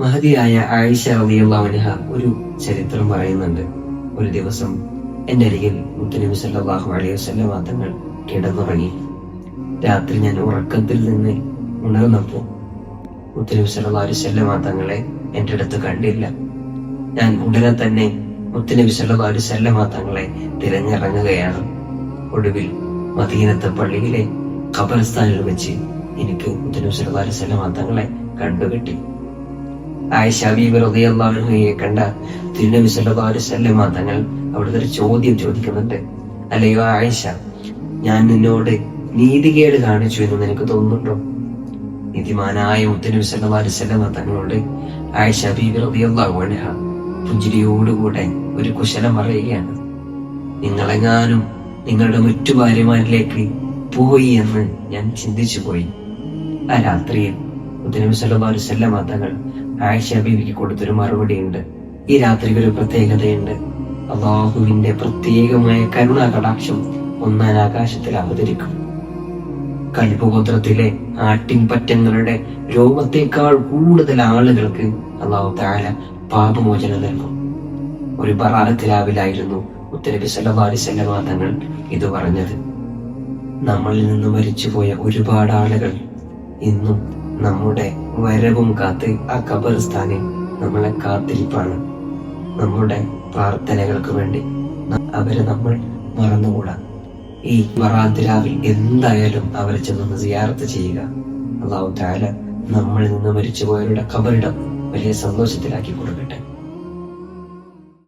മഹതിയായ ആയിഷ റളിയല്ലാഹു അൻഹ ഒരു ചരിത്രം പറയുന്നുണ്ട്. ഒരു ദിവസം എന്റെ അരികിൽ മുത്തുനബി സല്ലല്ലാഹു അലൈഹി വസല്ലം തങ്ങൾ കിടന്നുറങ്ങി. രാത്രി ഞാൻ ഉറക്കത്തിൽ നിന്ന് ഉണർന്നപ്പോൾ മുത്തുനബി സല്ലല്ലാഹു അലൈഹി വസല്ലം തങ്ങളെ എന്റെ അടുത്ത് കണ്ടില്ല. ഞാൻ ഉടനെ തന്നെ മുത്തുനബി സല്ലല്ലാഹു അലൈഹി വസല്ലം തങ്ങളെ തിരഞ്ഞിറങ്ങുകയാണ്. ഒടുവിൽ മദീനത്തെ പള്ളിയിലെ ഖബർസ്ഥാനിൽ വെച്ച് എനിക്ക് മുത്തുനബി സല്ലല്ലാഹു അലൈഹി വസല്ലം തങ്ങളെ കണ്ടുകിട്ടി. ആയിഷ ബീബി റളിയല്ലാഹു അൻഹയെ കണ്ട തിരുനബി സല്ലല്ലാഹു അലൈഹി വസല്ലം തങ്ങൾ അവിടുത്തെ ഒരു ചോദ്യം ചോദിക്കുന്നുണ്ട്. അല്ലയോ ആയിഷ, ഞാൻ നിന്നോട് നീതികേട് കാണിച്ചു എന്ന് നിനക്ക് തോന്നുന്നുണ്ടോ? നീതിമാനായ മുത്തുനബി സല്ലല്ലാഹു അലൈഹി വസല്ലം തങ്ങളോട് ആയിഷ ബീബി റളിയല്ലാഹു അൻഹ പുഞ്ചിരിയോടുകൂടെ ഒരു കുശലം പറയുകയാണ്. നിങ്ങളെങ്ങാനും നിങ്ങളുടെ മറ്റു ഭാര്യമാരിലേക്ക് പോയി എന്ന് ഞാൻ ചിന്തിച്ചു പോയി. ആ രാത്രിയിൽ മുത്തുനബി സല്ലല്ലാഹു അലൈഹി വസല്ലം തങ്ങൾ ആയിഷ ബീവിക്ക് കൊടുത്തൊരു മറുപടി ഉണ്ട്. ഈ രാത്രിക്ക് ഒരു പ്രത്യേകതയുണ്ട്. അള്ളാഹുവിന്റെ പ്രത്യേകമായ കരുണാ കടാക്ഷം ഒന്നാം ആകാശത്തിൽ അവതരിക്കും. കൽപ്പഗോത്രത്തിലെ ആട്ടിൻപറ്റങ്ങളുടെ രോമത്തേക്കാൾ കൂടുതൽ ആളുകൾക്ക് അള്ളാഹു തആല പാപമോചനം നൽകും. ഒരു ബറാഅത്ത് രാവിലായിരുന്നു മുത്തുനബി സല്ലല്ലാഹു അലൈഹി വസല്ലം തങ്ങൾ ഇത് പറഞ്ഞത്. നമ്മളിൽ നിന്ന് മരിച്ചുപോയ ഒരുപാട് ആളുകൾ ഇന്നും നമ്മുടെ വരവും കാത്ത് ആ ഖബർസ്ഥാനിൽ നമ്മളെ കാത്തിരിപ്പാണ്. നമ്മുടെ പ്രാർത്ഥനകൾക്ക് വേണ്ടി അവരെ നമ്മൾ മറന്നുകൂടാ. ഈ ബറാഅത്ത് രാവിൽ എന്തായാലും അവരെ ചെന്നൊന്ന് സിയാറത്ത് ചെയ്യുക. അല്ലാഹു തആല നമ്മളിൽ നിന്ന് മരിച്ചുപോയവരുടെ ഖബറിടം വലിയ സന്തോഷത്തിലാക്കി കൊടുക്കട്ടെ.